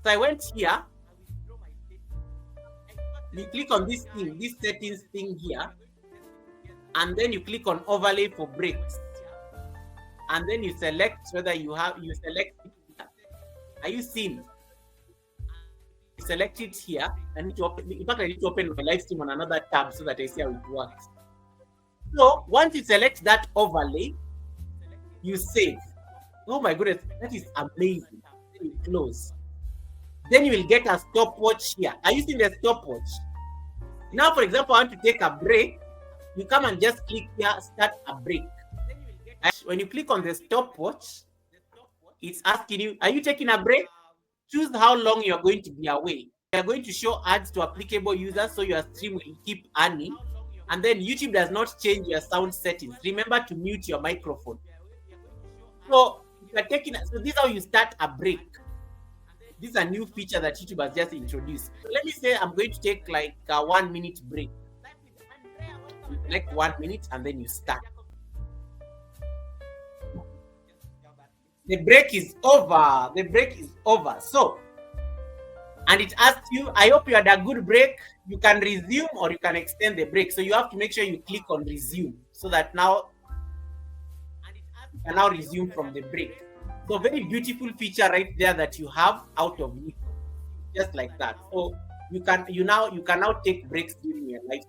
So I went here. You click on this thing, this settings thing here, and then you click on overlay for breaks, and then you select whether you select it here. Are you seeing? You select it here. I need to open. In fact, I need to open my live stream on another tab so that I see how it works. So once you select that overlay, you save. Oh my goodness, that is amazing. Then you close. Then you will get a stopwatch here. Are you seeing the stopwatch? Now, for example, I want to take a break. You come and just click here, start a break. And when you click on the stopwatch, it's asking you, are you taking a break? Choose how long you're going to be away. You're going to show ads to applicable users so your stream will keep earning. And then YouTube does not change your sound settings. Remember to mute your microphone. So you're taking, so this is how you start a break. This is a new feature that YouTube has just introduced. So let me say I'm going to take like a 1 minute break. You select 1 minute and then you start. The break is over. The break is over. So, and it asks you, I hope you had a good break. You can resume or you can extend the break. So you have to make sure you click on resume so that now you can now resume from the break. So very beautiful feature right there that you have out of YouTube, just like that. So you can now take breaks during your life.